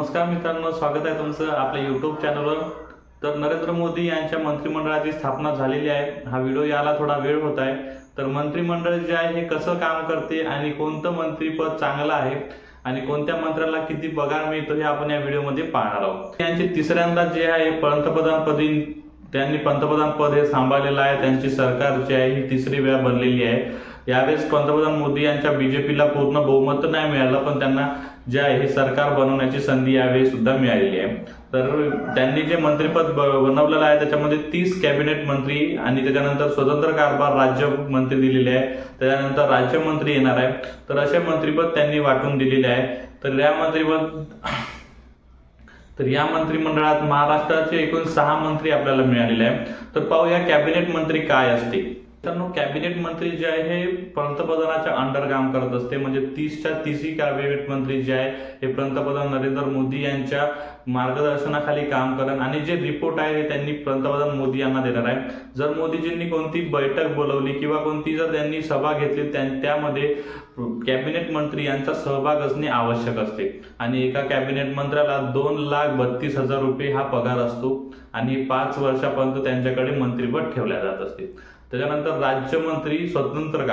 नमस्कार मित्रांनो, स्वागत आहे तुमचं आपल्या YouTube चॅनलवर। तर नरेंद्र मोदी यांच्या मंत्रिमंडळाची स्थापना झालेली आहे। हा व्हिडिओ याला थोडा वेळ होत आहे। तर मंत्रिमंडळ जे आहे हे कसं काम करते आणि कोणतं मंत्रिपद चांगलं आहे आणि कोणत्या मंत्र्याला किती पगार मिळतो हे आपण या व्हिडिओमध्ये पाहणार आहोत। यांची तिसऱ्यांदा जे आहे त्यांनी पंतप्रधान पद हे सांभाळलेलं आहे। त्यांची सरकार जी आहे ही तिसरी वेळा बनलेली आहे। यावेळेस पंतप्रधान मोदी यांच्या बीजेपीला पूर्ण बहुमत नाही मिळालं, पण त्यांना जे आहे सरकार बनवण्याची संधी यावेळी सुद्धा मिळालेली आहे। तर त्यांनी जे मंत्रिपद बनवलेलं आहे त्याच्यामध्ये 30 कॅबिनेट मंत्री आणि त्याच्यानंतर स्वतंत्र कारभार राज्य मंत्री दिलेले आहे, त्याच्यानंतर राज्यमंत्री येणार आहे। तर असे मंत्रिपद त्यांनी वाटून दिलेले आहे। तर या मंत्रिमंडळात महाराष्ट्राचे एकूण 6 मंत्री आपल्याला मिळालेले आहे। तर पाहूया कॅबिनेट मंत्री काय असते। तर कॅबिनेट मंत्री जे आहे हे पंतप्रधानाच्या अंडर काम करत असते, म्हणजे 30च्या 30 कॅबिनेट मंत्री जे आहे हे पंतप्रधान नरेंद्र मोदी यांच्या मार्गदर्शनाखाली काम करतात आणि जे रिपोर्ट आहे त्यांनी पंतप्रधान मोदी यांना देणार आहे। जर मोदीजींनी कोणती बैठक बोलवली किंवा कोणती जर त्यांनी सभा घेतली त्यामध्ये कॅबिनेट मंत्री यांचा सहभाग असणे आवश्यक असते आणि एका कॅबिनेट मंत्र्याला 2,32,000 रुपये हा पगार असतो आणि 5 वर्षापर्यंत त्यांच्याकडे मंत्रिपद ठेवल्या जात असते। त्याच्यानंतर राज्यमंत्री स्वतंत्र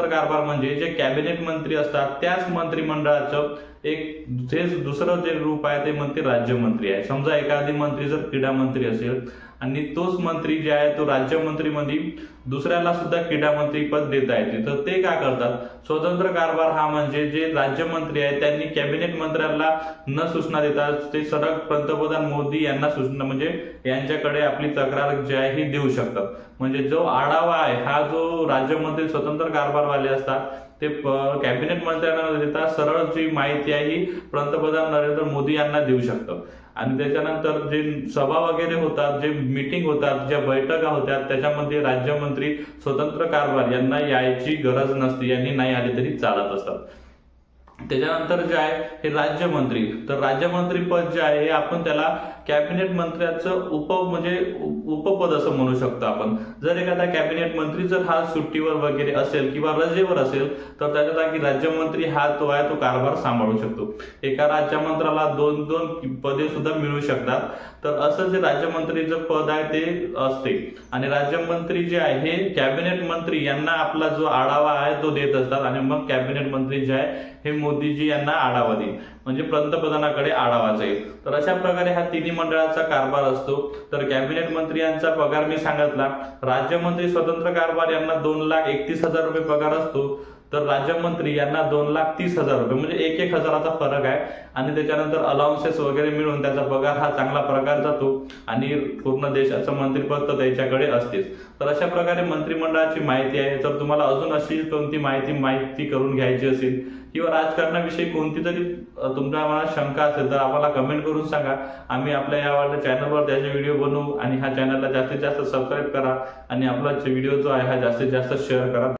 कारभार म्हणजे जे कॅबिनेट मंत्री असतात त्याच मंत्रिमंडळाचं एक दुसरं जे रूप आहे ते म्हणजे राज्यमंत्री आहे। समजा एखादी मंत्री जर क्रीडा मंत्री असेल आणि तोच मंत्री जे आहे तो राज्यमंत्रीमध्ये दुसऱ्याला सुद्धा क्रीडा मंत्री पद देता येते, तर ते काय करतात, स्वतंत्र कारभार हा म्हणजे जे राज्यमंत्री आहे त्यांनी कॅबिनेट मंत्र्यांना न सूचना देता ते सरळ पंतप्रधान मोदी यांना सूचना म्हणजे यांच्याकडे आपली तक्रार जी आहे ही देऊ शकतात। म्हणजे जो आढावा आहे हा जो राज्यमंत्री स्वतंत्र कारभारवाले असतात ते कॅबिनेट मंत्र्यांना देता सरळ जी माहिती आहे ही पंतप्रधान नरेंद्र मोदी यांना देऊ शकतात। आणि त्याच्यानंतर जे सभा वगैरे होतात, जे मीटिंग होतात, ज्या बैठका होतात त्याच्यामध्ये राज्यमंत्री स्वतंत्र कारभार यांना यायची गरज नसते, यांनी नाही आले तरी चालत असतात। त्याच्यानंतर जे आहे हे राज्यमंत्री, तर राज्यमंत्री पद जे आहे आपण त्याला कॅबिनेट मंत्र्याचं उपपद असं म्हणू शकतो आपण। जर एखादा कॅबिनेट मंत्री जर हा सुट्टीवर वगैरे असेल किंवा रजेवर असेल तर त्याच्या जागी राज्यमंत्री हा तो कारभार सांभाळू शकतो। एका राज्यमंत्र्याला 2 पदे सुद्धा मिळू शकतात। तर असं जे राज्यमंत्रीचं पद आहे ते असते आणि राज्यमंत्री जे आहे हे कॅबिनेट मंत्री यांना आपला जो आढावा आहे तो देत असतात आणि मग कॅबिनेट मंत्री जे आहे हे मोदीजी यांना आढावा देईल, म्हणजे पंतप्रधानाकडे आढावा जाईल। तर अशा प्रकारे हा तिन्ही मंडळाचा कारभार असतो। तर कॅबिनेट मंत्री यांचा पगार मी सांगितला, राज्यमंत्री स्वतंत्र कारभार यांना 2,31,000 रुपये पगार असतो, तर राज्यमंत्री यांना 2,30,000 रुपये, म्हणजे 1,000चा फरक आहे। आणि त्याच्यानंतर अलाउन्सेस वगैरे मिळून त्याचा पगार हा चांगला प्रकार जातो आणि पूर्ण देशाचं मंत्रिपद तर त्याच्याकडे असतेच। तर अशा प्रकारे मंत्रिमंडळाची माहिती आहे। तर तुम्हाला अजून अशी कोणती माहिती करून घ्यायची असेल किंवा राजकारणाविषयी कोणती तरी तुमच्या मनात शंका असेल तर आम्हाला कमेंट करून सांगा। आम्ही आपल्या या चॅनलवर त्याचे व्हिडिओ बनवू आणि ह्या चॅनलला जास्तीत जास्त सबस्क्राईब करा आणि आपला व्हिडिओ जो आहे हा जास्तीत जास्त शेअर करा।